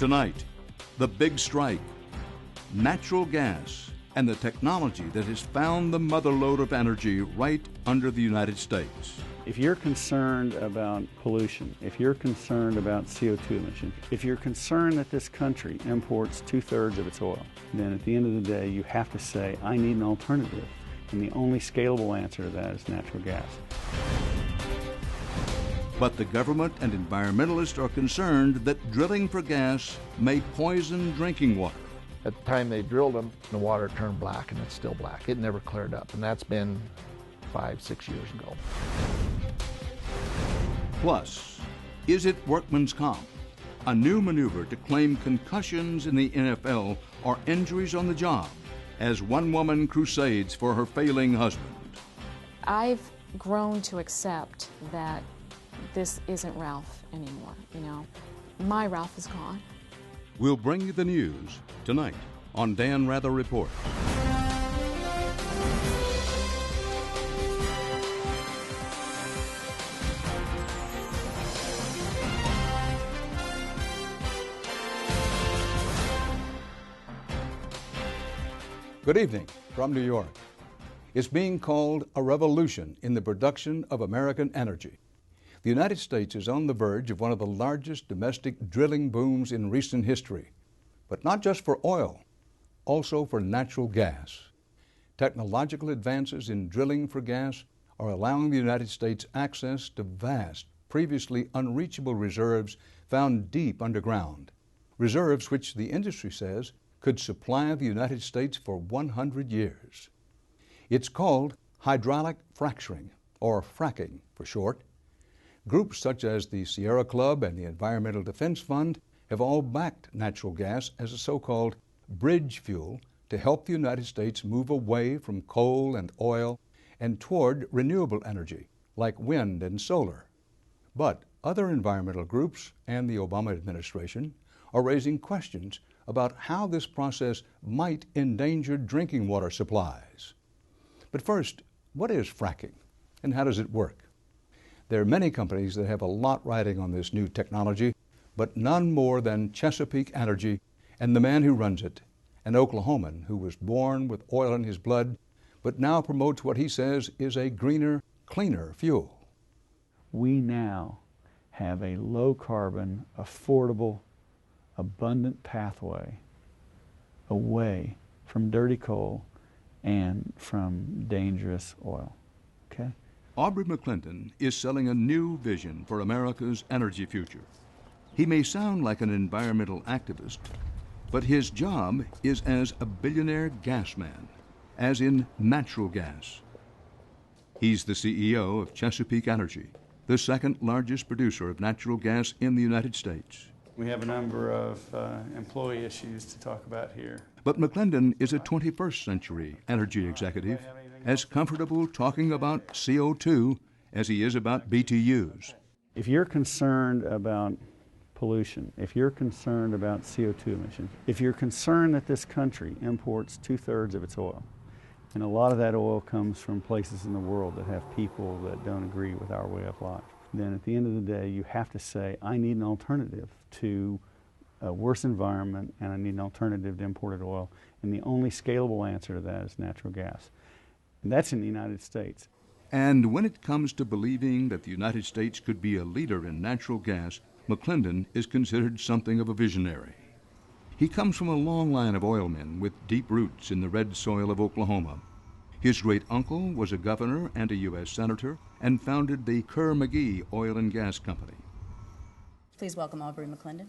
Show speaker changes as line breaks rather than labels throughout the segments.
Tonight, the big strike, natural gas, and the technology that has found the motherlode of energy right under the United States.
If you're concerned about pollution, if you're concerned about CO2 emissions, if you're concerned that this country imports 2/3 of its oil, then at the end of the day, you have to say, I need an alternative. And the only scalable answer to that is natural gas.
But the government and environmentalists are concerned that drilling for gas may poison drinking water.
At the time they drilled them, the water turned black, and it's still black. It never cleared up, and that's been 5-6 years ago.
Plus, is it workman's comp? A new maneuver to claim concussions in the NFL are injuries on the job, as one woman crusades for her failing husband.
I've grown to accept that this isn't Ralph anymore, you know. My Ralph is gone.
We'll bring you the news tonight on Dan Rather Report. Good evening from New York. It's being called a revolution in the production of American energy. The United States is on the verge of one of the largest domestic drilling booms in recent history, but not just for oil, also for natural gas. Technological advances in drilling for gas are allowing the United States access to vast, previously unreachable reserves found deep underground, reserves which the industry says could supply the United States for 100 years. It's called hydraulic fracturing, or fracking for short. Groups such as the Sierra Club and the Environmental Defense Fund have all backed natural gas as a so-called bridge fuel to help the United States move away from coal and oil and toward renewable energy like wind and solar. But other environmental groups and the Obama administration are raising questions about how this process might endanger drinking water supplies. But first, what is fracking and how does it work? There are many companies that have a lot riding on this new technology, but none more than Chesapeake Energy and the man who runs it, an Oklahoman who was born with oil in his blood, but now promotes what he says is a greener, cleaner fuel.
We now have a low-carbon, affordable, abundant pathway away from dirty coal and from dangerous oil, okay?
Aubrey McClendon is selling a new vision for America's energy future. He may sound like an environmental activist, but his job is as a billionaire gas man, as in natural gas. He's the CEO of Chesapeake Energy, the second largest producer of natural gas in the United States.
We have a number of employee issues to talk about here.
But McClendon is a 21st century energy executive, as comfortable talking about CO2 as he is about BTUs.
If you're concerned about pollution, if you're concerned about CO2 emissions, if you're concerned that this country imports 2/3 of its oil, and a lot of that oil comes from places in the world that have people that don't agree with our way of life, then at the end of the day, you have to say, I need an alternative to a worse environment, and I need an alternative to imported oil. And the only scalable answer to that is natural gas. And that's in the United States.
And when it comes to believing that the United States could be a leader in natural gas, McClendon is considered something of a visionary. He comes from a long line of oilmen with deep roots in the red soil of Oklahoma. His great-uncle was a governor and a U.S. senator and founded the Kerr-McGee Oil and Gas Company.
Please welcome Aubrey McClendon.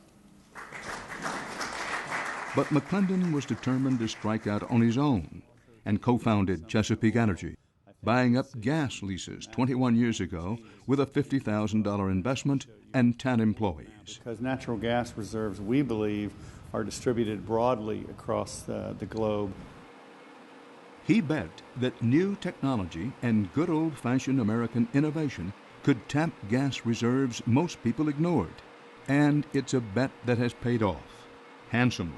But McClendon was determined to strike out on his own and co-founded Chesapeake Energy, buying up gas leases 21 years ago with a $50,000 investment and 10 employees.
Because natural gas reserves, we believe, are distributed broadly across the globe.
He bet that new technology and good old-fashioned American innovation could tap gas reserves most people ignored. And it's a bet that has paid off handsomely.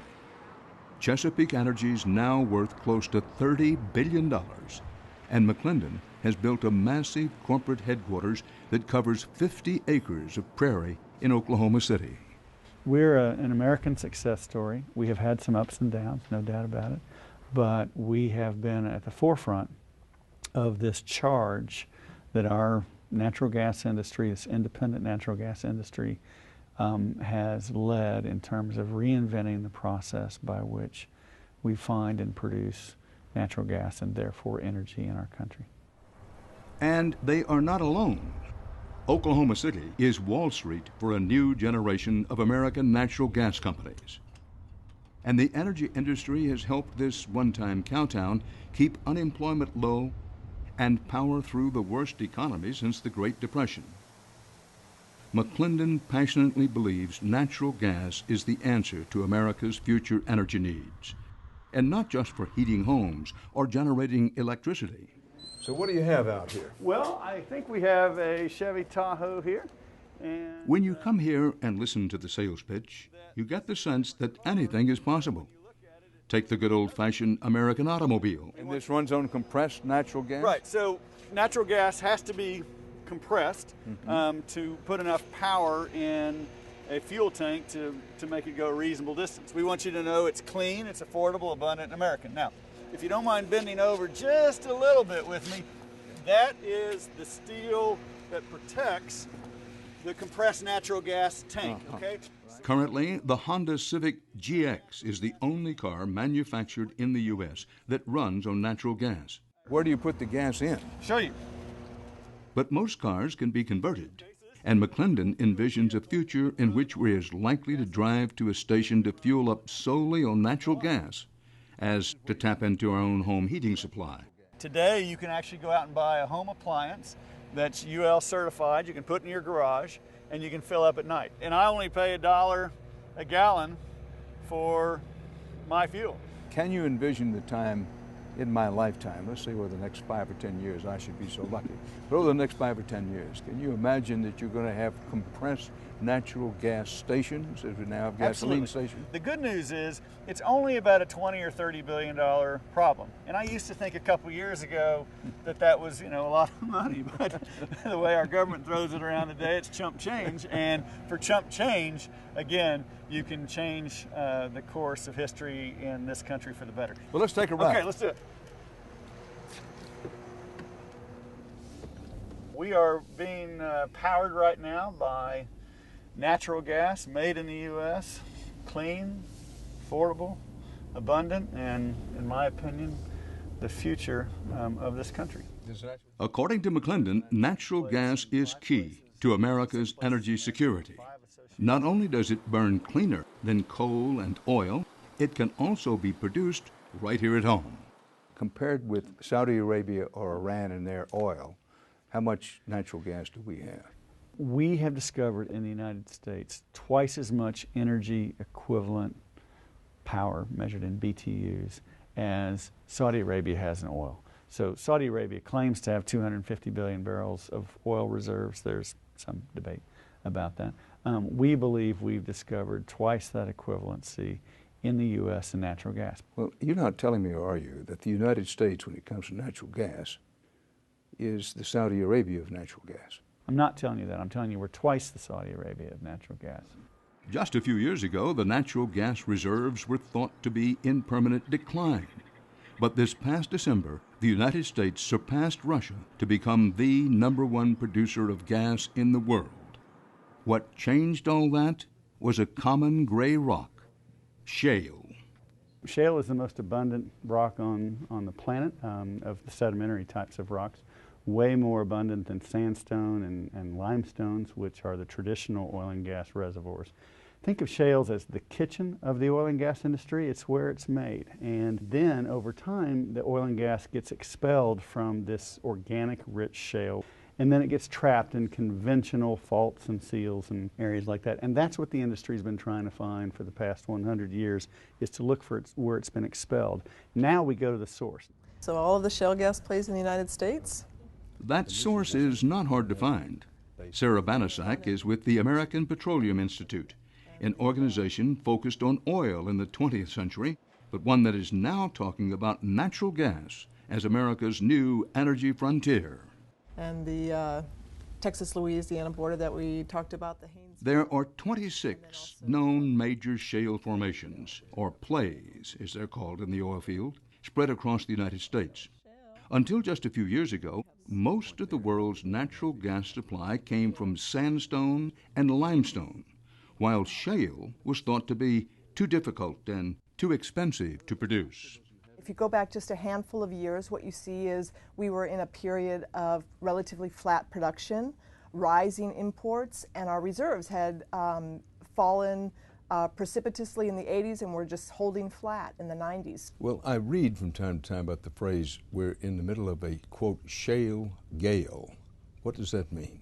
Chesapeake Energy is now worth close to $30 billion, and McClendon has built a massive corporate headquarters that covers 50 acres of prairie in Oklahoma City.
We're an American success story. We have had some ups and downs, no doubt about it, but we have been at the forefront of this charge that our natural gas industry, this independent natural gas industry, has led in terms of reinventing the process by which we find and produce natural gas and therefore energy in our country.
And they are not alone. Oklahoma City is Wall Street for a new generation of American natural gas companies. And the energy industry has helped this one-time cowtown keep unemployment low and power through the worst economy since the Great Depression. McClendon passionately believes natural gas is the answer to America's future energy needs, and not just for heating homes or generating electricity. So what do you have out here?
Well, I think we have a Chevy Tahoe here. And
When you come here and listen to the sales pitch, you get the sense that anything is possible. Take the good old-fashioned American automobile.
And this runs on compressed natural gas?
Right, so natural gas has to be compressed to put enough power in a fuel tank to make it go a reasonable distance. We want you to know it's clean, it's affordable, abundant, and American. Now, if you don't mind bending over just a little bit with me, that is the steel that protects the compressed natural gas tank, okay?
Currently, the Honda Civic GX is the only car manufactured in the U.S. that runs on natural gas.
Where do you put the gas in?
Show you.
But most cars can be converted, and McClendon envisions a future in which we're as likely to drive to a station to fuel up solely on natural gas as to tap into our own home heating supply.
Today, you can actually go out and buy a home appliance that's UL certified. You can put in your garage, and you can fill up at night. And I only pay $1 a gallon for my fuel.
Can you envision the time in my lifetime, let's say over the next 5 or 10 years, I should be so lucky, but over the next 5 or 10 years, can you imagine that you're going to have compressed natural gas stations as we now have gasoline stations?
The good news is it's only about a $20 or $30 billion problem. And I used to think a couple years ago that was, a lot of money, but the way our government throws it around today, it's chump change. And for chump change, again, you can change the course of history in this country for the better.
Well, let's take a ride.
Okay, let's do it. We are being powered right now by natural gas made in the U.S., clean, affordable, abundant, and, in my opinion, the future of this country.
According to McClendon, natural gas is key to America's energy security. Not only does it burn cleaner than coal and oil, it can also be produced right here at home.
Compared with Saudi Arabia or Iran and their oil, how much natural gas do we have?
We have discovered in the United States twice as much energy equivalent power measured in BTUs as Saudi Arabia has in oil. So Saudi Arabia claims to have 250 billion barrels of oil reserves. There's some debate about that. We believe we've discovered twice that equivalency in the U.S. in natural gas.
Well, you're not telling me, are you, that the United States, when it comes to natural gas, is the Saudi Arabia of natural gas?
I'm not telling you that. I'm telling you we're twice the Saudi Arabia of natural gas.
Just a few years ago, the natural gas reserves were thought to be in permanent decline. But this past December, the United States surpassed Russia to become the #1 producer of gas in the world. What changed all that was a common gray rock, shale.
Shale is the most abundant rock on the planet of the sedimentary types of rocks. Way more abundant than sandstone and limestones, which are the traditional oil and gas reservoirs. Think of shales as the kitchen of the oil and gas industry. It's where it's made. And then over time, the oil and gas gets expelled from this organic rich shale. And then it gets trapped in conventional faults and seals and areas like that. And that's what the industry's been trying to find for the past 100 years, is to look for where it's been expelled. Now we go to the source.
So all of the shale gas plays in the United States?
That source is not hard to find. Sarah Banasak is with the American Petroleum Institute, an organization focused on oil in the 20th century, but one that is now talking about natural gas as America's new energy frontier.
And the Texas-Louisiana border that we talked about, the Haynes.
There are 26 known major shale formations, or plays as they're called in the oil field, spread across the United States. Until just a few years ago, most of the world's natural gas supply came from sandstone and limestone, while shale was thought to be too difficult and too expensive to produce.
If you go back just a handful of years, what you see is we were in a period of relatively flat production, rising imports, and our reserves had fallen precipitously in the 80s and were just holding flat in the 90s.
Well, I read from time to time about the phrase, we're in the middle of a, quote, shale gale. What does that mean?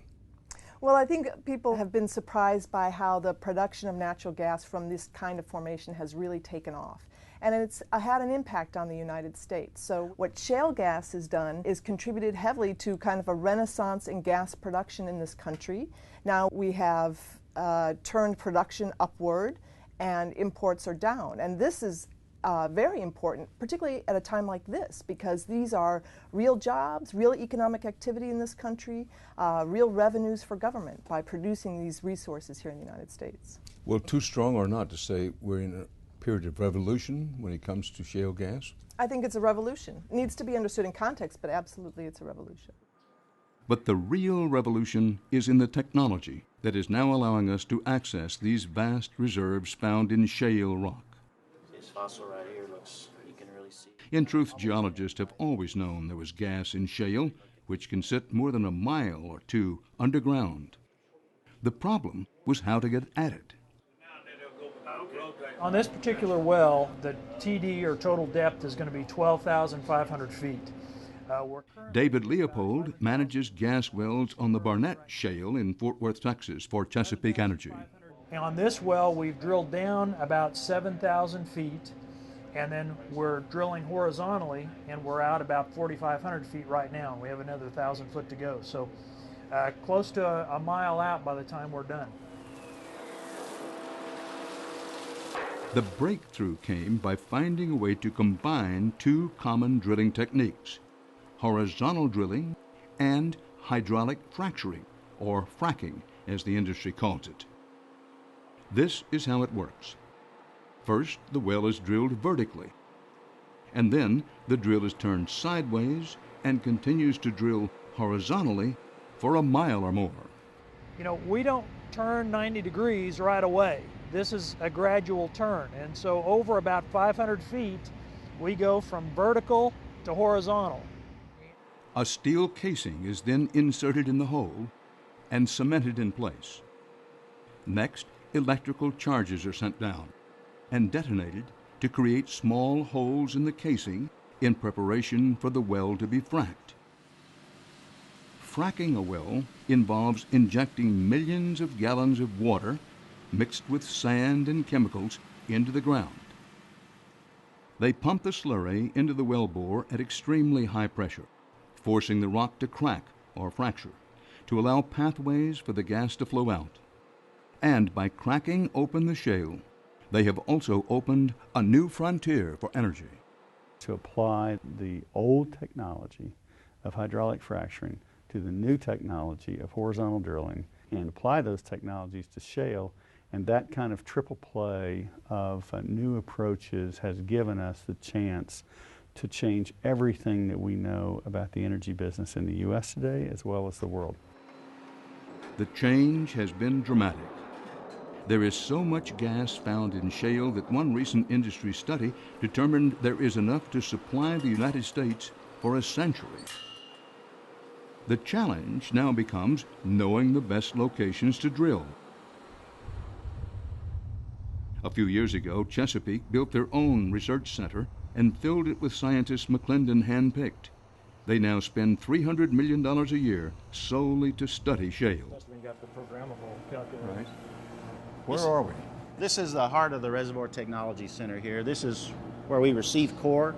Well, I think people have been surprised by how the production of natural gas from this kind of formation has really taken off. And it's had an impact on the United States. So what shale gas has done is contributed heavily to kind of a renaissance in gas production in this country. Now we have turned production upward and imports are down. And this is very important, particularly at a time like this, because these are real jobs, real economic activity in this country, real revenues for government by producing these resources here in the United States.
Well, too strong or not to say we're in a period of revolution when it comes to shale gas?
I think it's a revolution. It needs to be understood in context, but absolutely it's a revolution.
But the real revolution is in the technology that is now allowing us to access these vast reserves found in shale rock.
This fossil right here looks, you can really see.
In truth, geologists have always known there was gas in shale, which can sit more than a mile or two underground. The problem was how to get at it.
On this particular well, the TD, or total depth, is going to be 12,500 feet.
David Leopold manages gas wells on the Barnett Shale in Fort Worth, Texas for Chesapeake Energy.
And on this well, we've drilled down about 7,000 feet, and then we're drilling horizontally, and we're out about 4,500 feet right now. We have another 1,000 foot to go. So close to a mile out by the time we're done.
The breakthrough came by finding a way to combine two common drilling techniques, horizontal drilling and hydraulic fracturing, or fracking as the industry calls it. This is how it works. First, the well is drilled vertically, and then the drill is turned sideways and continues to drill horizontally for a mile or more.
You know, we don't turn 90 degrees right away. This is a gradual turn, and so over about 500 feet, we go from vertical to horizontal.
A steel casing is then inserted in the hole and cemented in place. Next, electrical charges are sent down and detonated to create small holes in the casing in preparation for the well to be fracked. Fracking a well involves injecting millions of gallons of water mixed with sand and chemicals into the ground. They pump the slurry into the wellbore at extremely high pressure, forcing the rock to crack or fracture to allow pathways for the gas to flow out. And by cracking open the shale, they have also opened a new frontier for energy.
To apply the old technology of hydraulic fracturing to the new technology of horizontal drilling and apply those technologies to shale, and that kind of triple play of new approaches has given us the chance to change everything that we know about the energy business in the U.S. today as well as the world.
The change has been dramatic. There is so much gas found in shale that one recent industry study determined there is enough to supply the United States for a century. The challenge now becomes knowing the best locations to drill. A few years ago, Chesapeake built their own research center and filled it with scientists McClendon handpicked. They now spend $300 million a year solely to study shale.
Right. Where are we?
This is the heart of the Reservoir Technology Center here. This is where we receive core,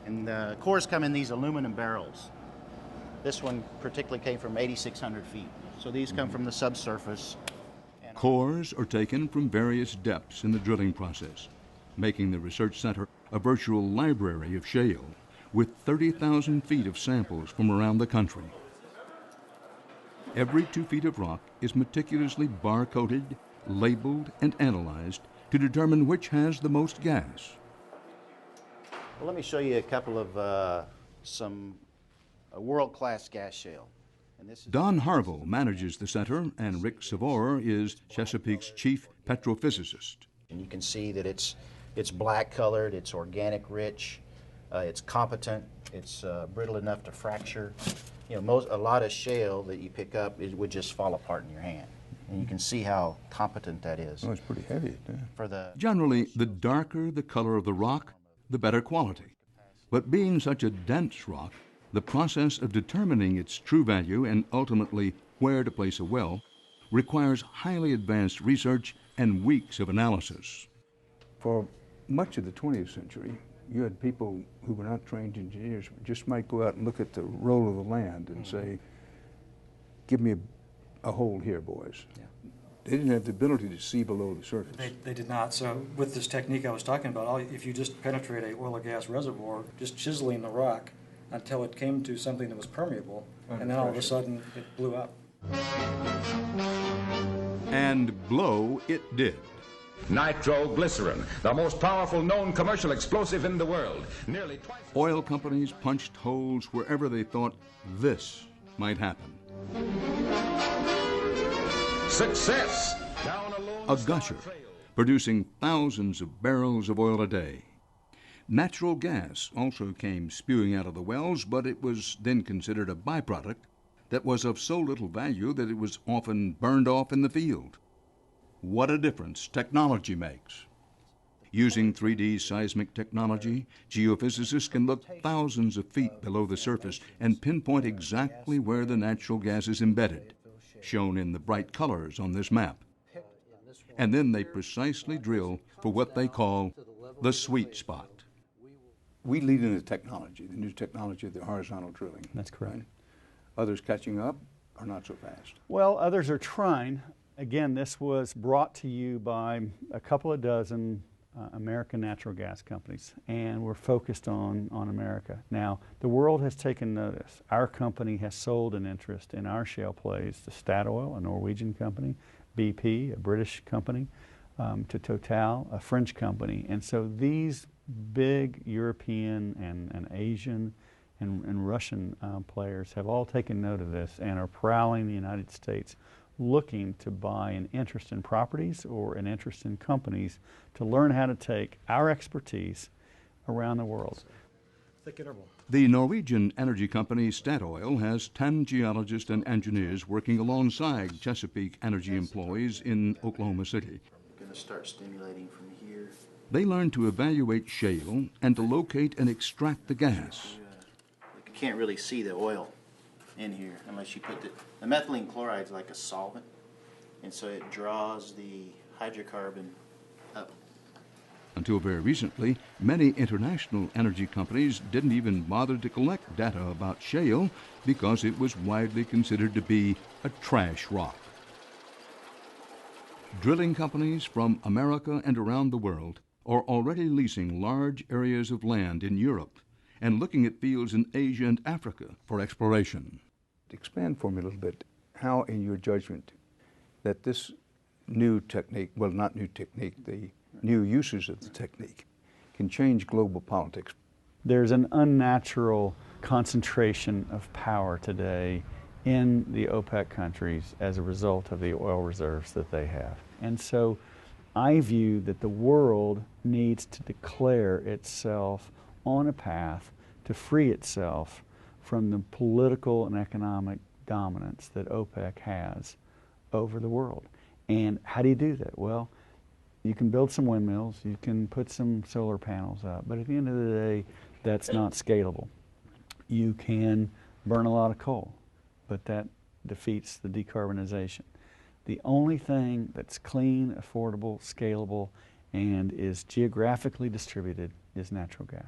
and the cores come in these aluminum barrels. This one particularly came from 8,600 feet. So these come from the subsurface.
Cores are taken from various depths in the drilling process, making the research center a virtual library of shale with 30,000 feet of samples from around the country. Every 2 feet of rock is meticulously bar-coded, labeled, and analyzed to determine which has the most gas.
Well, let me show you a couple of some world-class gas shale. And this is
Don Harville manages the center, and Rick Savor is Chesapeake's chief petrophysicist.
And you can see that it's black colored, it's organic rich, it's competent, it's brittle enough to fracture. You know, a lot of shale that you pick up would just fall apart in your hand. And you can see how competent that is.
Oh, it's pretty heavy. Yeah.
Generally, the darker the color of the rock, the better quality. But being such a dense rock, the process of determining its true value and ultimately where to place a well requires highly advanced research and weeks of analysis.
For much of the 20th century, you had people who were not trained engineers, just might go out and look at the roll of the land and say, give me a hole here, boys. Yeah. They didn't have the ability to see below the surface.
They did not. So with this technique I was talking about, if you just penetrate a oil or gas reservoir, just chiseling the rock until it came to something that was permeable, and then all of a sudden it blew up.
And blow it did.
Nitroglycerin, the most powerful known commercial explosive in the world. Nearly twice.
Oil companies punched holes wherever they thought this might happen.
Success!
A gusher, producing thousands of barrels of oil a day. Natural gas also came spewing out of the wells, but it was then considered a byproduct that was of so little value that it was often burned off in the field. What a difference technology makes. Using 3D seismic technology, geophysicists can look thousands of feet below the surface and pinpoint exactly where the natural gas is embedded, shown in the bright colors on this map. And then they precisely drill for what they call the sweet spot.
We lead in the technology, the new technology of the horizontal drilling.
That's correct.
Right? Others catching up are not so fast.
Well, others are trying. Again, this was brought to you by a couple of dozen American natural gas companies, and we're focused on America. Now, the world has taken notice. Our company has sold an interest in our shale plays to Statoil, a Norwegian company, BP, a British company, to Total, a French company. And so these big European and Asian and Russian players have all taken note of this and are prowling the United States, looking to buy an interest in properties or an interest in companies to learn how to take our expertise around the world.
The Norwegian energy company Statoil has 10 geologists and engineers working alongside Chesapeake Energy employees in Oklahoma City.
I'm going to start stimulating from here.
They learn to evaluate shale and to locate and extract the gas.
You can't really see the oil in here unless you put the methylene chloride is like a solvent, and so it draws the hydrocarbon up.
Until very recently, many international energy companies didn't even bother to collect data about shale because it was widely considered to be a trash rock. Drilling companies from America and around the world are already leasing large areas of land in Europe and looking at fields in Asia and Africa for exploration.
Expand for me a little bit how, in your judgment, that this new technique, well, not new technique, the new uses of the technique can change global politics.
There's an unnatural concentration of power today in the OPEC countries as a result of the oil reserves that they have. And so I view that the world needs to declare itself on a path to free itself from the political and economic dominance that OPEC has over the world. And how do you do that? Well, you can build some windmills, you can put some solar panels up, but at the end of the day, that's not scalable. You can burn a lot of coal, but that defeats the decarbonization. The only thing that's clean, affordable, scalable, and is geographically distributed is natural gas.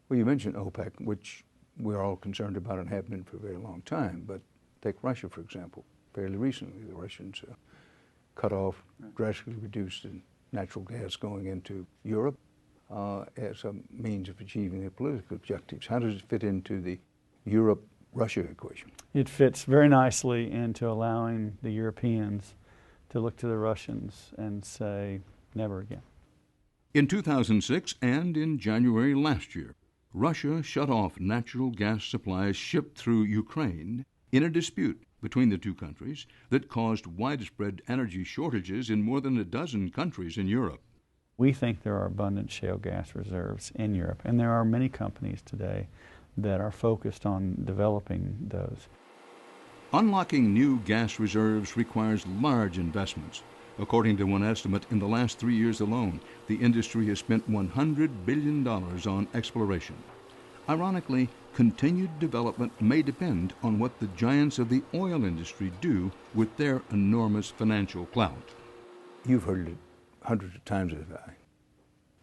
Well, you mentioned OPEC, which we're all concerned about and have been for a very long time, but take Russia, for example. Fairly recently, the Russians cut off, drastically reduced the natural gas going into Europe as a means of achieving their political objectives. How does it fit into the Europe Russia equation?
It fits very nicely into allowing the Europeans to look to the Russians and say, never again.
In 2006 and in January last year, Russia shut off natural gas supplies shipped through Ukraine in a dispute between the two countries that caused widespread energy shortages in more than a dozen countries in Europe.
We think there are abundant shale gas reserves in Europe, and there are many companies today that are focused on developing those.
Unlocking new gas reserves requires large investments. According to one estimate, in the last 3 years alone, the industry has spent $100 billion on exploration. Ironically, continued development may depend on what the giants of the oil industry do with their enormous financial clout.
You've heard it hundreds of times as I.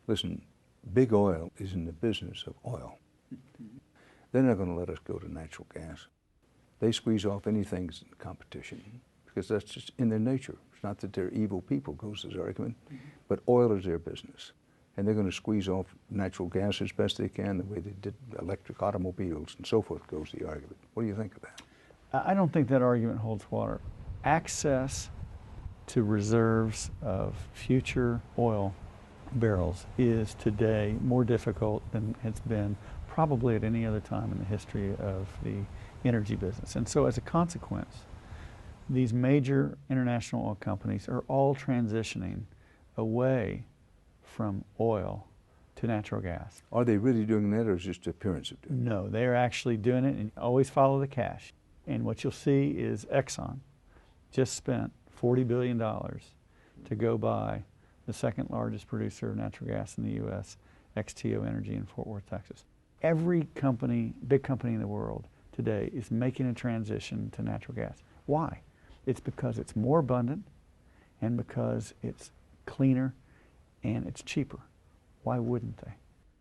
Listen, big oil is in the business of oil. They're not going to let us go to natural gas. They squeeze off anything in competition because that's just in their nature. It's not that they're evil people, goes this argument, but oil is their business. And they're going to squeeze off natural gas as best they can, the way they did electric automobiles and so forth, goes the argument. What do you think of that?
I don't think that argument holds water. Access to reserves of future oil barrels is today more difficult than it's been probably at any other time in the history of the energy business. And so as a consequence, these major international oil companies are all transitioning away from oil to natural gas.
Are they really doing that, or is it just appearance of doing it?
No, they're actually doing it, and always follow the cash. And what you'll see is Exxon just spent $40 billion to go buy the second largest producer of natural gas in the U.S., XTO Energy in Fort Worth, Texas. Every company, big company in the world today is making a transition to natural gas. Why? It's because it's more abundant and because it's cleaner and it's cheaper. Why wouldn't they?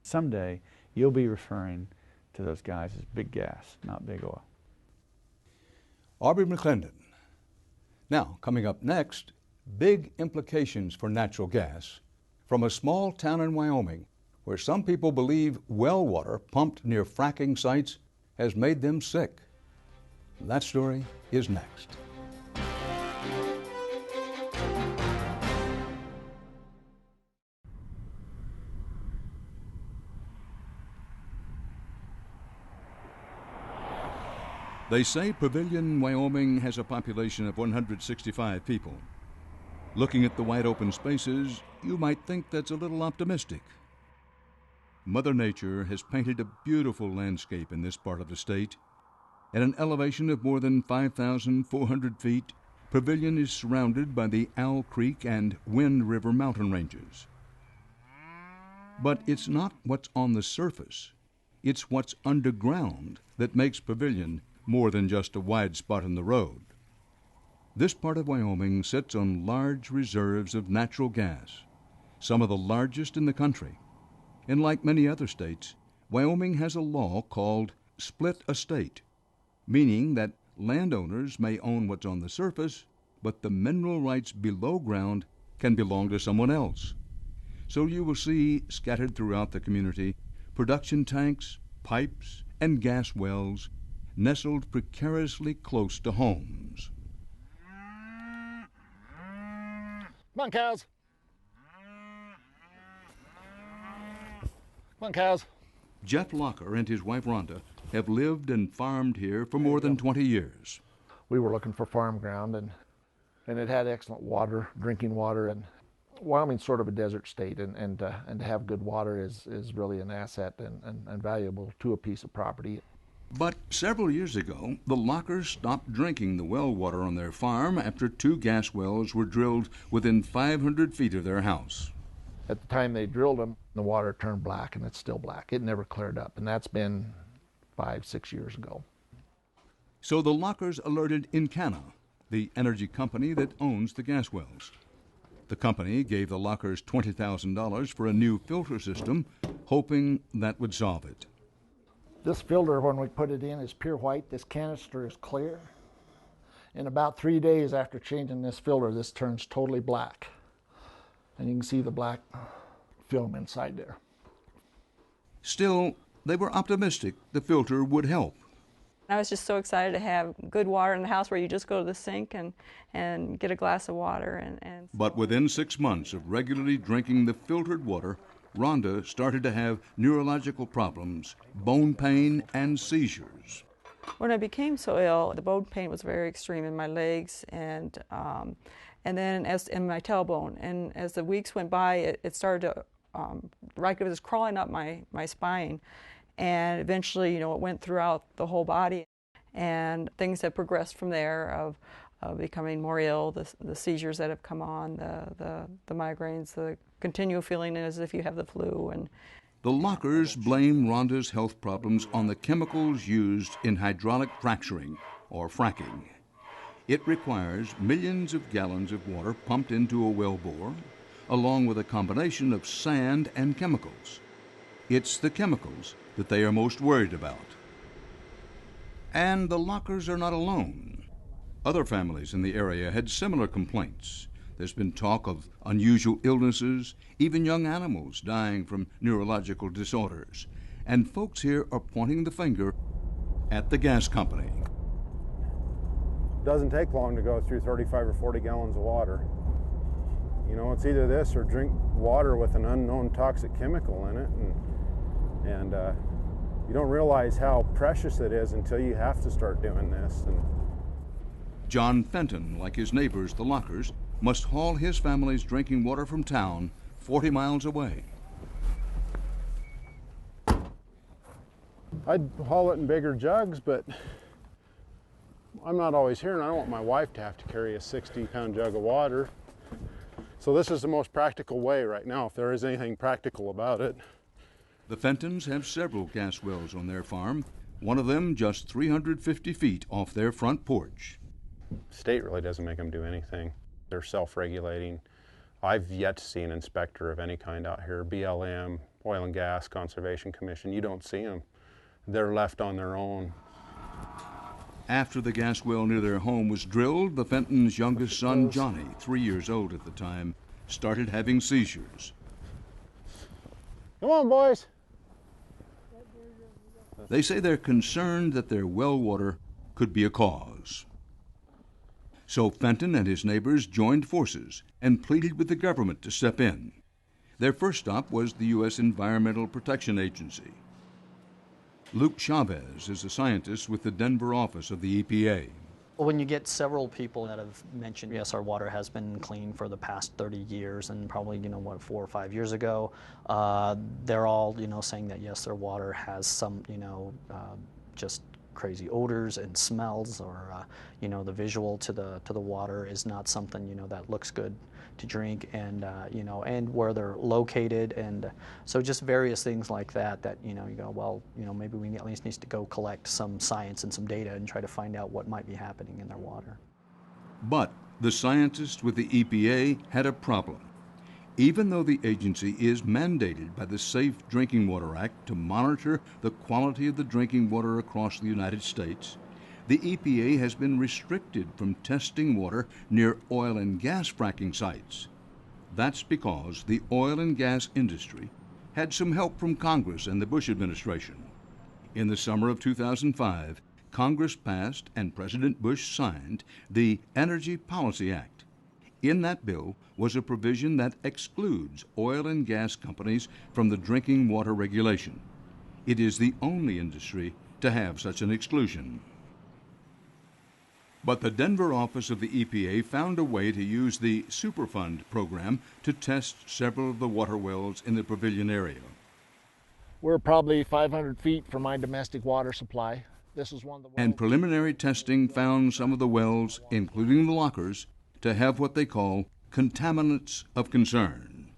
Someday you'll be referring to those guys as big gas, not big oil.
Aubrey McClendon. Now, coming up next, big implications for natural gas from a small town in Wyoming where some people believe well water pumped near fracking sites has made them sick. That story is next. They say Pavillion, Wyoming has a population of 165 people. Looking at the wide open spaces, you might think that's a little optimistic. Mother Nature has painted a beautiful landscape in this part of the state. At an elevation of more than 5,400 feet, Pavillion is surrounded by the Owl Creek and Wind River mountain ranges. But it's not what's on the surface. It's what's underground that makes Pavillion more than just a wide spot in the road. This part of Wyoming sits on large reserves of natural gas, some of the largest in the country. And like many other states, Wyoming has a law called split estate, meaning that landowners may own what's on the surface, but the mineral rights below ground can belong to someone else. So you will see scattered throughout the community production tanks, pipes, and gas wells nestled precariously close to homes.
Come on, cows. Come on, cows.
Jeff Locker and his wife Rhonda have lived and farmed here for more than 20 years.
We were looking for farm ground, and it had excellent water, drinking water, and Wyoming's sort of a desert state, and to have good water is really an asset and valuable to a piece of property.
But several years ago, the Lockers stopped drinking the well water on their farm after 2 gas wells were drilled within 500 feet of their house.
At the time they drilled them, the water turned black, and it's still black. It never cleared up, and that's been 5-6 years ago.
So the Lockers alerted Encana, the energy company that owns the gas wells. The company gave the Lockers $20,000 for a new filter system, hoping that would solve it.
This filter, when we put it in, is pure white. This canister is clear. In about 3 days after changing this filter, this turns totally black. And you can see the black film inside there.
Still, they were optimistic the filter would help.
I was just so excited to have good water in the house where you just go to the sink and get a glass of water.
But within 6 months of regularly drinking the filtered water, Rhonda started to have neurological problems, bone pain, and seizures.
When I became so ill, the bone pain was very extreme in my legs and then as in my tailbone. And as the weeks went by, it started to, like it was crawling up my spine. And eventually, it went throughout the whole body. And things have progressed from there of becoming more ill, the seizures that have come on, the migraines, the continual feeling as if you have the flu.
The Lockers blame Rhonda's health problems on the chemicals used in hydraulic fracturing, or fracking. It requires millions of gallons of water pumped into a wellbore, along with a combination of sand and chemicals. It's the chemicals that they are most worried about. And the Lockers are not alone. Other families in the area had similar complaints. There's been talk of unusual illnesses, even young animals dying from neurological disorders. And folks here are pointing the finger at the gas company.
It doesn't take long to go through 35 or 40 gallons of water. It's either this or drink water with an unknown toxic chemical in it. And you don't realize how precious it is until you have to start doing this.
John Fenton, like his neighbors, the Lockers, must haul his family's drinking water from town 40 miles away.
I'd haul it in bigger jugs, but I'm not always here, and I don't want my wife to have to carry a 60-pound jug of water. So this is the most practical way right now, if there is anything practical about it.
The Fentons have several gas wells on their farm, one of them just 350 feet off their front porch.
State really doesn't make them do anything. They're self-regulating. I've yet to see an inspector of any kind out here. BLM, Oil and Gas Conservation Commission, you don't see them. They're left on their own.
After the gas well near their home was drilled, the Fentons' youngest son, Johnny, 3 years old at the time, started having seizures.
Come on, boys.
They say they're concerned that their well water could be a cause. So Fenton and his neighbors joined forces and pleaded with the government to step in. Their first stop was the U.S. Environmental Protection Agency. Luke Chavez is a scientist with the Denver office of the EPA.
When you get several people that have mentioned, yes, our water has been clean for the past 30 years and probably, 4 or 5 years ago, they're all, saying that, yes, their water has some, just crazy odors and smells, or, the visual to the water is not something, that looks good to drink, and, and where they're located, and so just various things like that, you go, well, maybe we at least need to go collect some science and some data and try to find out what might be happening in their water.
But the scientists with the EPA had a problem. Even though the agency is mandated by the Safe Drinking Water Act to monitor the quality of the drinking water across the United States, the EPA has been restricted from testing water near oil and gas fracking sites. That's because the oil and gas industry had some help from Congress and the Bush administration. In the summer of 2005, Congress passed and President Bush signed the Energy Policy Act. In that bill was a provision that excludes oil and gas companies from the drinking water regulation. It is the only industry to have such an exclusion. But the Denver office of the EPA found a way to use the Superfund program to test several of the water wells in the Pavillion area.
We're probably 500 feet from my domestic water supply. This is one of the wells.
And preliminary testing found some of the wells, including the Lockers, to have what they call contaminants of concern.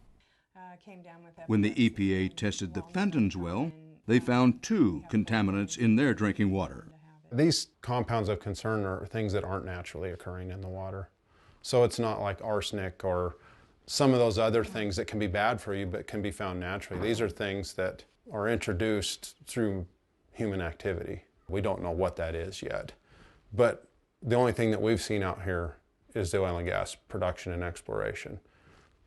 When the EPA tested the Fenton's well, they found 2 contaminants in their drinking water.
These compounds of concern are things that aren't naturally occurring in the water. So it's not like arsenic or some of those other things that can be bad for you but can be found naturally. These are things that are introduced through human activity. We don't know what that is yet. But the only thing that we've seen out here is the oil and gas production and exploration.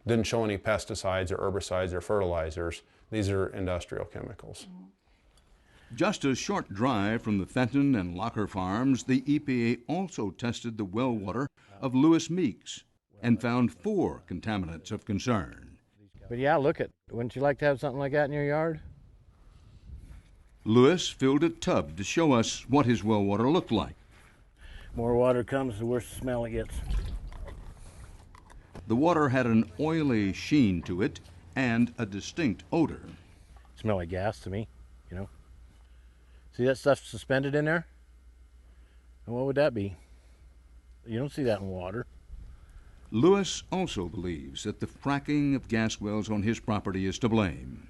Didn't show any pesticides or herbicides or fertilizers. These are industrial chemicals.
Just a short drive from the Fenton and Locker farms, the EPA also tested the well water of Lewis Meeks and found 4 contaminants of concern.
But yeah, look at, wouldn't you like to have something like that in your yard?
Lewis filled a tub to show us what his well water looked like.
More water comes, the worse the smell it gets.
The water had an oily sheen to it and a distinct odor.
Smell like gas to me, you know. See that stuff suspended in there? And what would that be? You don't see that in water.
Lewis also believes that the fracking of gas wells on his property is to blame.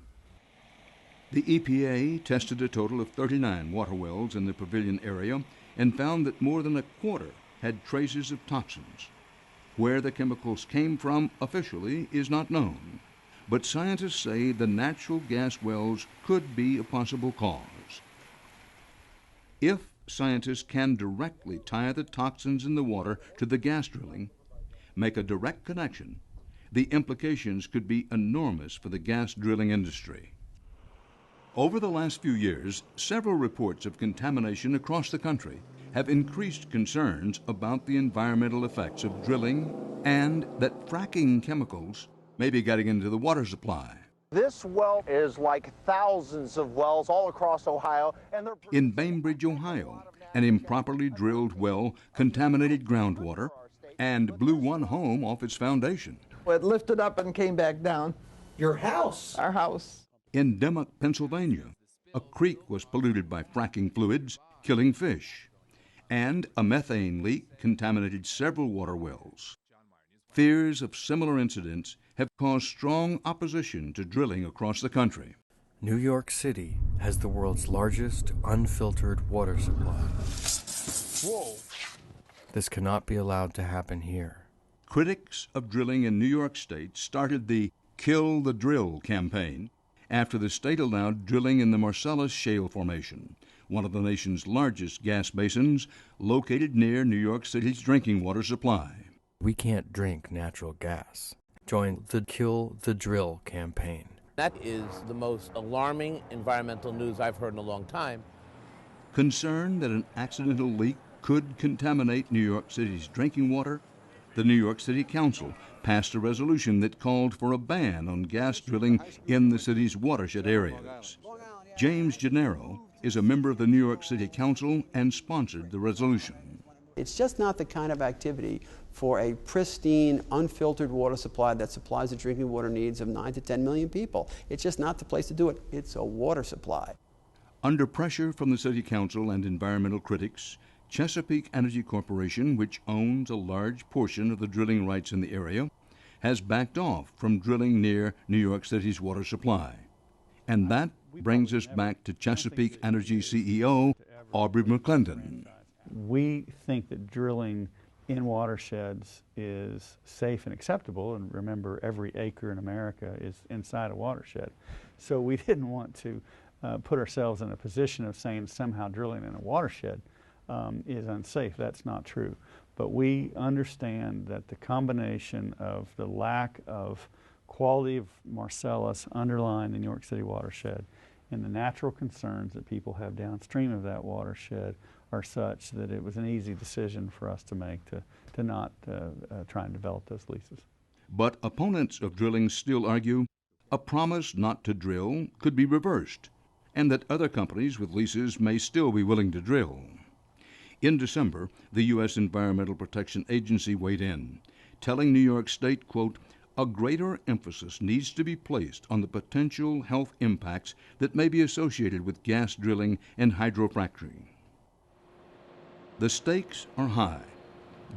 The EPA tested a total of 39 water wells in the Pavillion area and found that more than a quarter had traces of toxins. Where the chemicals came from officially is not known, but scientists say the natural gas wells could be a possible cause. If scientists can directly tie the toxins in the water to the gas drilling, make a direct connection, the implications could be enormous for the gas drilling industry. Over the last few years, several reports of contamination across the country have increased concerns about the environmental effects of drilling and that fracking chemicals may be getting into the water supply.
This well is like thousands of wells all across Ohio, and they're...
In Bainbridge, Ohio, an improperly drilled well contaminated groundwater and blew one home off its foundation.
It lifted up and came back down.
Your house?
Our house.
In Dimock, Pennsylvania, a creek was polluted by fracking fluids, killing fish, and a methane leak contaminated several water wells. Fears of similar incidents have caused strong opposition to drilling across the country.
New York City has the world's largest unfiltered water supply.
Whoa.
This cannot be allowed to happen here.
Critics of drilling in New York State started the Kill the Drill campaign after the state allowed drilling in the Marcellus Shale Formation, one of the nation's largest gas basins located near New York City's drinking water supply.
We can't drink natural gas. Join the Kill the Drill campaign.
That is the most alarming environmental news I've heard in a long time.
Concerned that an accidental leak could contaminate New York City's drinking water, the New York City Council passed a resolution that called for a ban on gas drilling in the city's watershed areas. James Gennaro is a member of the New York City Council and sponsored the resolution.
It's just not the kind of activity for a pristine, unfiltered water supply that supplies the drinking water needs of 9 to 10 million people. It's just not the place to do it. It's a water supply.
Under pressure from the City Council and environmental critics, Chesapeake Energy Corporation, which owns a large portion of the drilling rights in the area, has backed off from drilling near New York City's water supply. And that brings us back to Chesapeake Energy CEO Aubrey McClendon.
We think that drilling in watersheds is safe and acceptable, and remember, every acre in America is inside a watershed. So we didn't want to put ourselves in a position of saying somehow drilling in a watershed is unsafe. That's not true. But we understand that the combination of the lack of quality of Marcellus underlying the New York City watershed and the natural concerns that people have downstream of that watershed are such that it was an easy decision for us to make to not try and develop those leases.
But opponents of drilling still argue a promise not to drill could be reversed and that other companies with leases may still be willing to drill. In December, the U.S. Environmental Protection Agency weighed in, telling New York State, quote, a greater emphasis needs to be placed on the potential health impacts that may be associated with gas drilling and hydrofracturing. The stakes are high.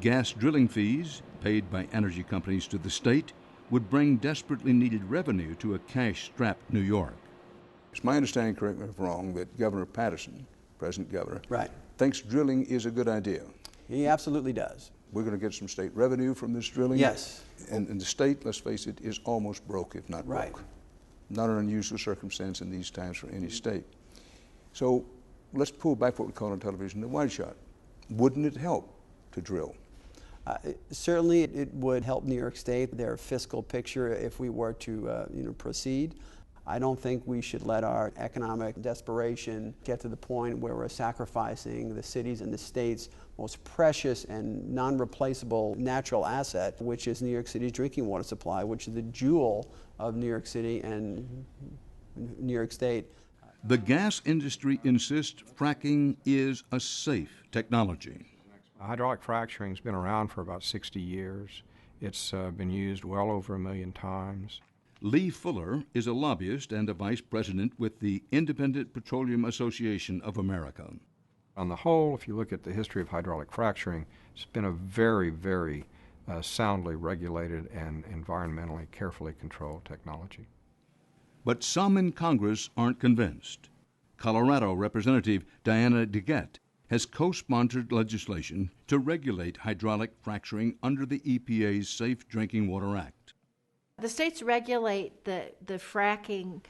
Gas drilling fees, paid by energy companies to the state, would bring desperately needed revenue to a cash-strapped New York. It's my understanding, correct me if I'm wrong, that Governor Patterson, present governor,
right,
thinks drilling is a good idea.
He absolutely does.
We're going to get some state revenue from this drilling?
Yes.
And the state, let's face it, is almost broke, if not
right.
broke. Not an unusual circumstance in these times for any state. So let's pull back what we call on television the wide shot. Wouldn't it help to drill?
Certainly it would help New York State, their fiscal picture, if we were to proceed. I don't think we should let our economic desperation get to the point where we're sacrificing the cities and the states' most precious and non-replaceable natural asset, which is New York City's drinking water supply, which is the jewel of New York City and New York State.
The gas industry insists fracking is a safe technology.
Hydraulic fracturing has been around for about 60 years. It's been used well over 1 million times.
Lee Fuller is a lobbyist and a vice president with the Independent Petroleum Association of America.
On the whole, if you look at the history of hydraulic fracturing, it's been a very, very soundly regulated and environmentally carefully controlled technology.
But some in Congress aren't convinced. Colorado Representative Diana DeGette has co-sponsored legislation to regulate hydraulic fracturing under the EPA's Safe Drinking Water Act.
The states regulate the fracking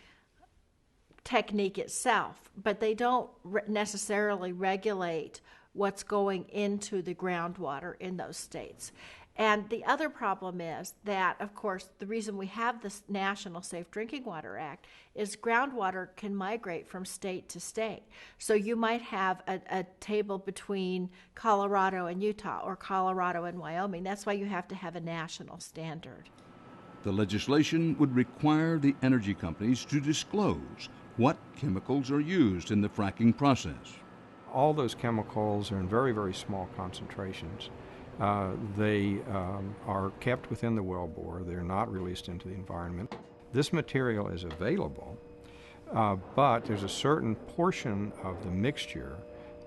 technique itself, but they don't necessarily regulate what's going into the groundwater in those states. And the other problem is that, of course, the reason we have this National Safe Drinking Water Act is groundwater can migrate from state to state. So you might have a table between Colorado and Utah or Colorado and Wyoming. That's why you have to have a national standard.
The legislation would require the energy companies to disclose what chemicals are used in the fracking process.
All those chemicals are in very, very small concentrations. They are kept within the wellbore. They're not released into the environment. This material is available, but there's a certain portion of the mixture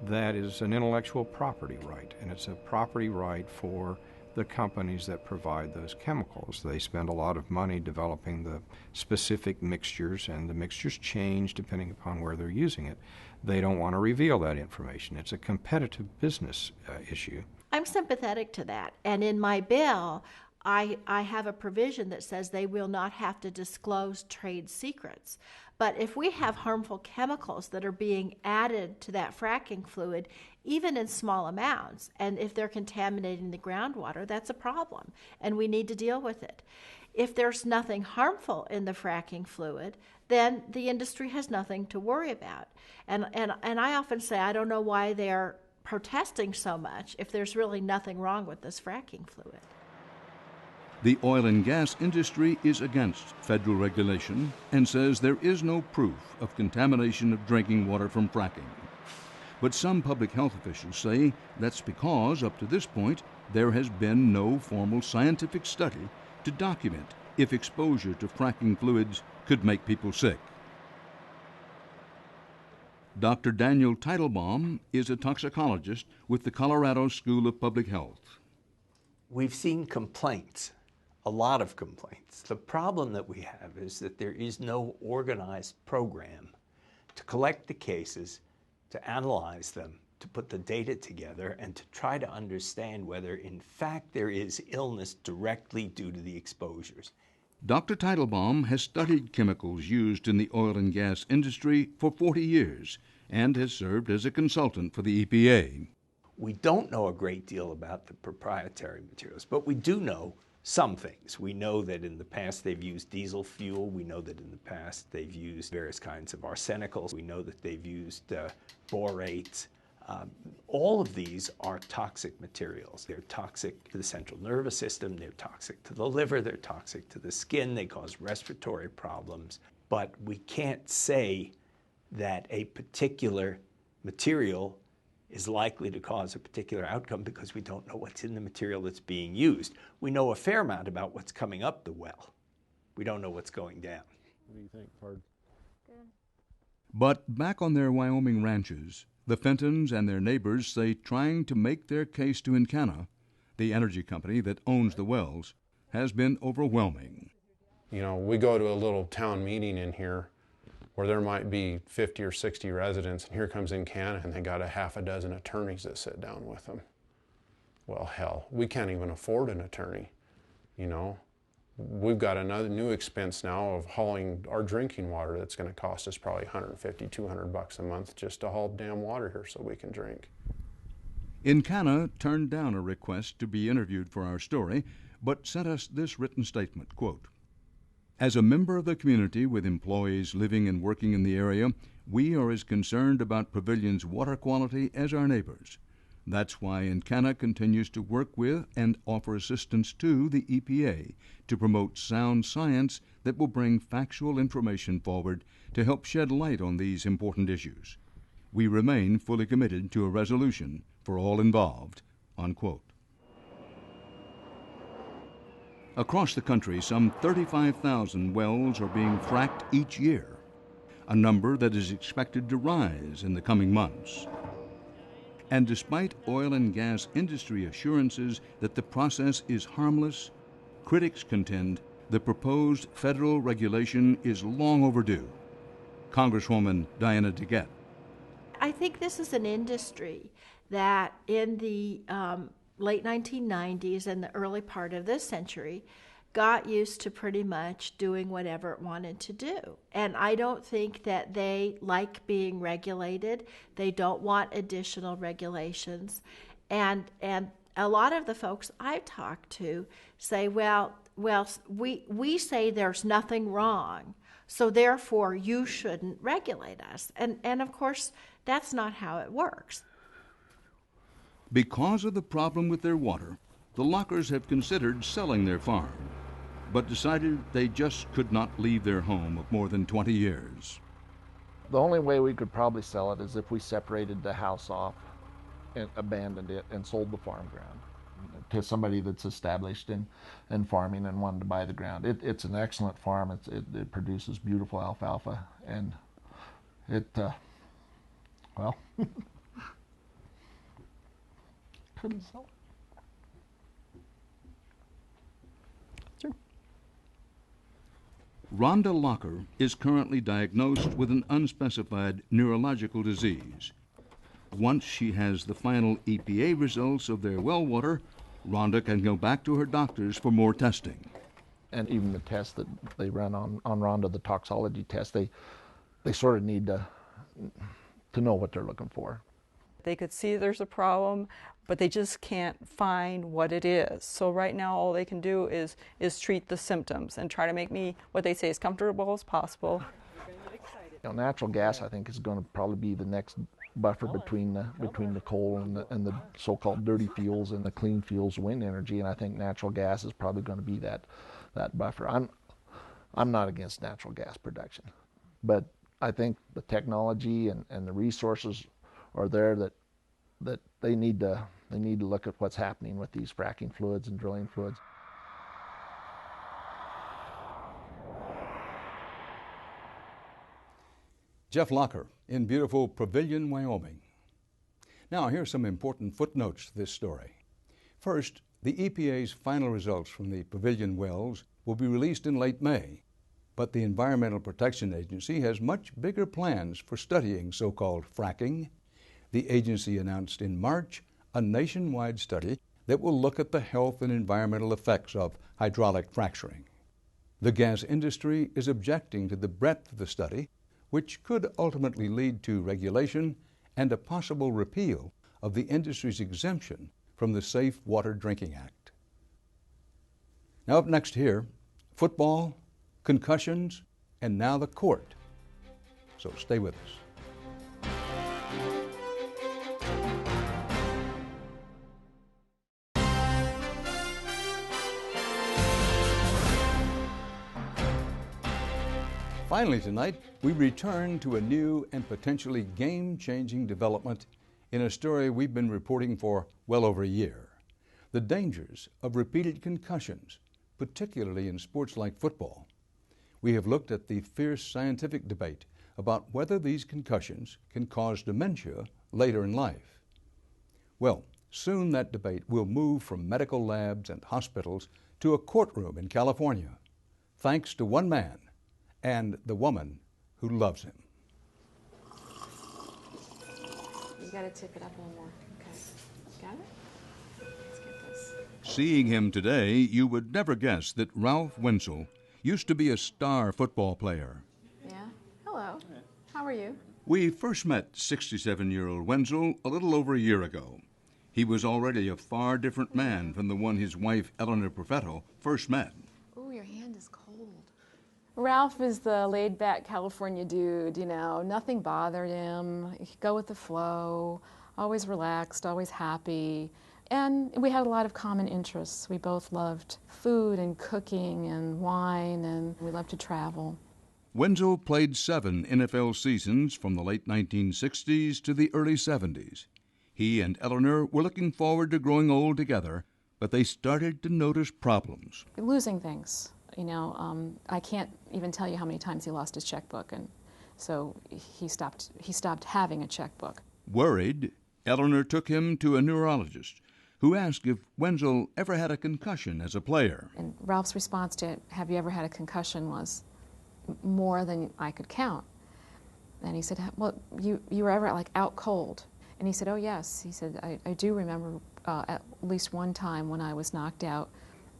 that is an intellectual property right, and it's a property right for the companies that provide those chemicals. They spend a lot of money developing the specific mixtures, and the mixtures change depending upon where they're using it. They don't want to reveal that information. It's a competitive business issue.
I'm sympathetic to that, and in my bill, I have a provision that says they will not have to disclose trade secrets. But if we have harmful chemicals that are being added to that fracking fluid, even in small amounts, and if they're contaminating the groundwater, that's a problem, and we need to deal with it. If there's nothing harmful in the fracking fluid, then the industry has nothing to worry about. And I often say I don't know why they're protesting so much if there's really nothing wrong with this fracking fluid.
The oil and gas industry is against federal regulation and says there is no proof of contamination of drinking water from fracking. But some public health officials say that's because, up to this point, there has been no formal scientific study to document if exposure to fracking fluids could make people sick. Dr. Daniel Teitelbaum is a toxicologist with the Colorado School of Public Health.
We've seen complaints, a lot of complaints. The problem that we have is that there is no organized program to collect the cases, to analyze them, to put the data together, and to try to understand whether in fact there is illness directly due to the exposures.
Dr. Teitelbaum has studied chemicals used in the oil and gas industry for 40 years and has served as a consultant for the EPA.
We don't know a great deal about the proprietary materials, but we do know some things. We know that in the past they've used diesel fuel. We know that in the past they've used various kinds of arsenicals. We know that they've used borates. All of these are toxic materials. They're toxic to the central nervous system, they're toxic to the liver, they're toxic to the skin, they cause respiratory problems. But we can't say that a particular material is likely to cause a particular outcome because we don't know what's in the material that's being used. We know a fair amount about what's coming up the well. We don't know what's going down.
What do you think, Pard?
But back on their Wyoming ranches, the Fentons and their neighbors say trying to make their case to Encana, the energy company that owns the wells, has been overwhelming.
You know, we go to a little town meeting in here where there might be 50 or 60 residents, and here comes Encana, and they got a half a dozen attorneys that sit down with them. Well, hell, we can't even afford an attorney, you know. We've got another new expense now of hauling our drinking water that's going to cost us probably $150, $200 a month just to haul damn water here so we can drink.
Encana turned down a request to be interviewed for our story, but sent us this written statement, quote, As a member of the community with employees living and working in the area, we are as concerned about Pavillion's water quality as our neighbors. That's why Encana continues to work with and offer assistance to the EPA to promote sound science that will bring factual information forward to help shed light on these important issues. We remain fully committed to a resolution for all involved, unquote. Across the country, some 35,000 wells are being fracked each year, a number that is expected to rise in the coming months. And despite oil and gas industry assurances that the process is harmless, critics contend the proposed federal regulation is long overdue. Congresswoman Diana DeGette.
I think this is an industry that in the late 1990s and the early part of this century got used to pretty much doing whatever it wanted to do. And I don't think that they like being regulated. They don't want additional regulations. And a lot of the folks I've talked to say, well, we say there's nothing wrong, so therefore you shouldn't regulate us. And of course, that's not how it works.
Because of the problem with their water, the Lockers have considered selling their farm, but decided they just could not leave their home of more than 20 years.
The only way we could probably sell it is if we separated the house off and abandoned it and sold the farm ground to somebody that's established in farming and wanted to buy the ground. It's an excellent farm. It produces beautiful alfalfa, and well, couldn't sell it.
Rhonda Locker is currently diagnosed with an unspecified neurological disease. Once she has the final EPA results of their well water, Rhonda can go back to her doctors for more testing.
And even the tests that they run on Rhonda, the toxology test, they sort of need to know what they're looking for.
They could see there's a problem, but they just can't find what it is. So right now all they can do is treat the symptoms and try to make me, what they say, as comfortable as possible.
Natural gas, I think, is going to probably be the next buffer between the coal and the so-called dirty fuels and the clean fuels, wind energy, and I think natural gas is probably going to be that buffer. I'm not against natural gas production, but I think the technology and the resources are there that they need to look at what's happening with these fracking fluids and drilling fluids.
Jeff Locker in beautiful Pavillion, Wyoming. Now, here's some important footnotes to this story. First, the EPA's final results from the Pavillion wells will be released in late May, but the Environmental Protection Agency has much bigger plans for studying so-called fracking. The agency announced in March a nationwide study that will look at the health and environmental effects of hydraulic fracturing. The gas industry is objecting to the breadth of the study, which could ultimately lead to regulation and a possible repeal of the industry's exemption from the Safe Water Drinking Act. Now up next here, football, concussions, and now the court. So stay with us. Finally tonight, we return to a new and potentially game-changing development in a story we've been reporting for well over a year. The dangers of repeated concussions, particularly in sports like football. We have looked at the fierce scientific debate about whether these concussions can cause dementia later in life. Well, soon that debate will move from medical labs and hospitals to a courtroom in California, thanks to one man and the woman who loves him.
You gotta tip it up a little more. Okay. Got it? Let's get this.
Seeing him today, you would never guess that Ralph Winchell used to be a star football player.
Yeah? Hello. How are you?
We first met 67-year-old Winchell a little over a year ago. He was already a far different man from the one his wife, Eleanor Perfetto, first met.
Ooh, your hand is cold. Ralph is the laid-back California dude, you know, nothing bothered him. He could go with the flow, always relaxed, always happy. And we had a lot of common interests. We both loved food and cooking and wine, and we loved to travel.
Winchell played 7 NFL seasons from the late 1960s to the early 70s. He and Eleanor were looking forward to growing old together, but they started to notice problems.
Losing things. You know, I can't even tell you how many times he lost his checkbook, and so he stopped having a checkbook.
Worried, Eleanor took him to a neurologist who asked if Winchell ever had a concussion as a player.
And Ralph's response to, "Have you ever had a concussion?" was more than I could count. And he said, "Well, you were ever like out cold?" And he said, "Oh yes." He said, I do remember at least one time when I was knocked out.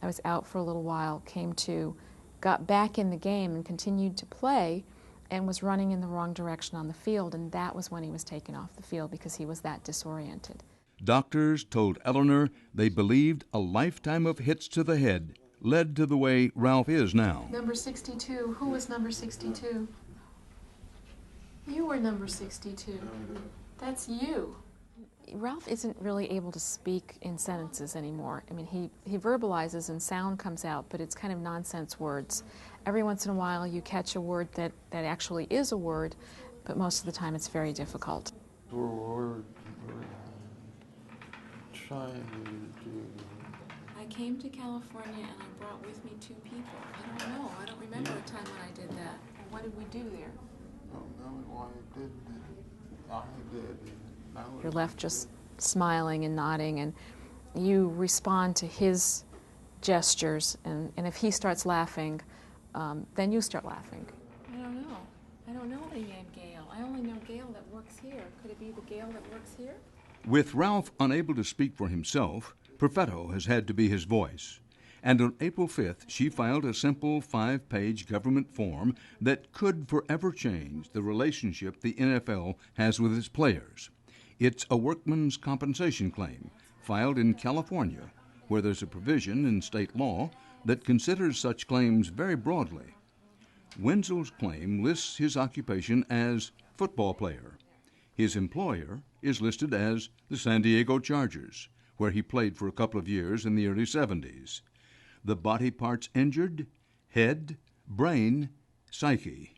I was out for a little while, came to, got back in the game and continued to play, and was running in the wrong direction on the field, and that was when he was taken off the field because he was that disoriented."
Doctors told Eleanor they believed a lifetime of hits to the head led to the way Ralph is now.
Number 62. Who was number 62? You were number 62. That's you. Ralph isn't really able to speak in sentences anymore. I mean, he verbalizes and sound comes out, but it's kind of nonsense words. Every once in a while you catch a word that actually is a word, but most of the time it's very difficult. I came to California and I brought with me 2 people. I don't know. I don't remember a time when I did that. What did we do there? You're left just smiling and nodding, and you respond to his gestures, and if he starts laughing, then you start laughing. I don't know. I don't know any named Gail. I only know Gail that works here. Could it be the Gail that works here?
With Ralph unable to speak for himself, Perfetto has had to be his voice. And on April 5th, she filed a simple 5-page government form that could forever change the relationship the NFL has with its players. It's a workman's compensation claim filed in California, where there's a provision in state law that considers such claims very broadly. Winchell's claim lists his occupation as football player. His employer is listed as the San Diego Chargers, where he played for a couple of years in the early 70s. The body parts injured: head, brain, psyche.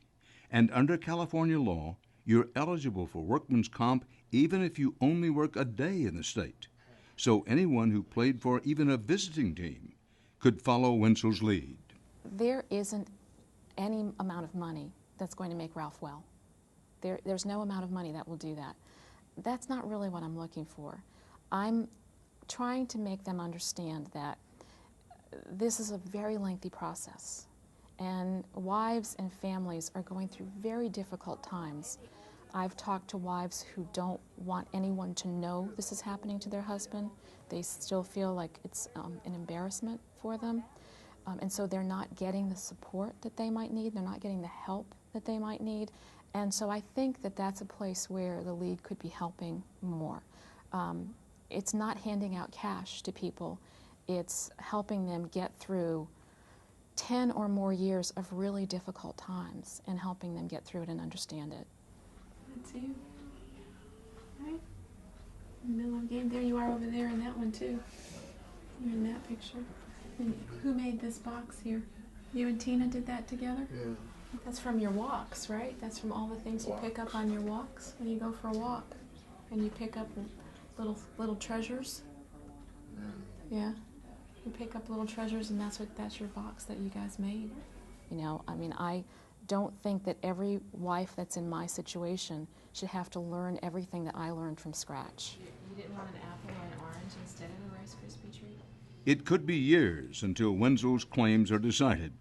And under California law, you're eligible for workman's comp even if you only work a day in the state. So anyone who played for even a visiting team could follow Winchell's lead.
There isn't any amount of money that's going to make Ralph well. There's no amount of money that will do that. That's not really what I'm looking for. I'm trying to make them understand that this is a very lengthy process, and wives and families are going through very difficult times. I've talked to wives who don't want anyone to know this is happening to their husband. They still feel like it's an embarrassment for them, and so they're not getting the support that they might need. They're not getting the help that they might need. And so I think that that's a place where the league could be helping more. It's not handing out cash to people. It's helping them get through 10 or more years of really difficult times and helping them get through it and understand it. That's you. Right? In the middle of the game. There you are over there in that one too. You're in that picture. And who made this box here? You and Tina did that together? Yeah. That's from your walks, right? That's from all the things you pick up on your walks when you go for a walk. And you pick up little treasures. Yeah. You pick up little treasures, and that's your box that you guys made. You know, I mean, I don't think that every wife that's in my situation should have to learn everything that I learned from scratch. You didn't want an apple or an orange instead of a Rice Krispie treat? It could be years until Winchell's claims are decided,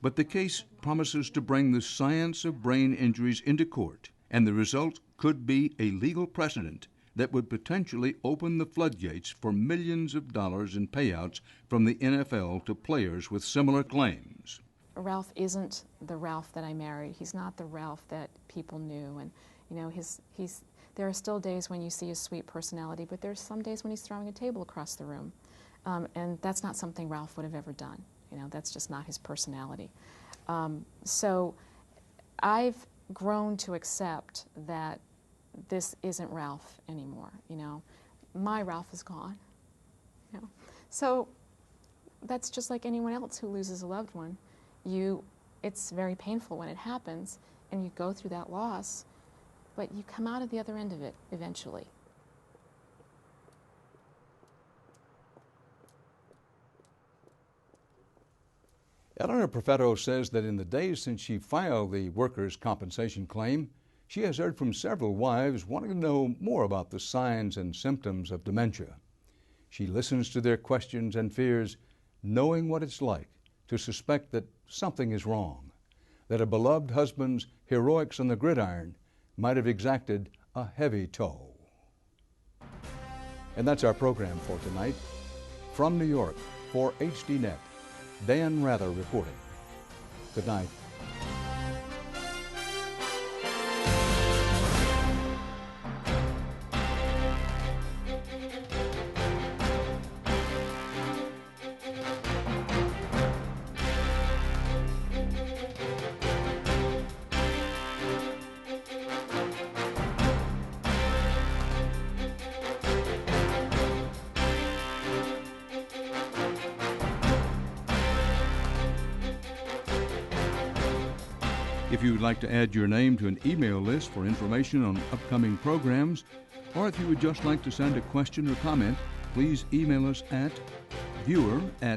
but the case promises to bring the science of brain injuries into court, and the result could be a legal precedent that would potentially open the floodgates for millions of dollars in payouts from the NFL to players with similar claims. Ralph isn't the Ralph that I married. He's not the Ralph that people knew. And, you know, there are still days when you see his sweet personality, but there's some days when he's throwing a table across the room. And that's not something Ralph would have ever done. You know, that's just not his personality. So I've grown to accept that this isn't Ralph anymore, you know. My Ralph is gone, you know. So that's just like anyone else who loses a loved one. It's very painful when it happens, and you go through that loss, but you come out of the other end of it eventually.
Eleanor Perfetto says that in the days since she filed the workers' compensation claim, she has heard from several wives wanting to know more about the signs and symptoms of dementia. She listens to their questions and fears, knowing what it's like to suspect that something is wrong, that a beloved husband's heroics on the gridiron might have exacted a heavy toll. And that's our program for tonight. From New York, for HDNet, Dan Rather reporting. Good night. If you would like to add your name to an email list for information on upcoming programs, or if you would just like to send a question or comment, please email us at viewer@hd.net.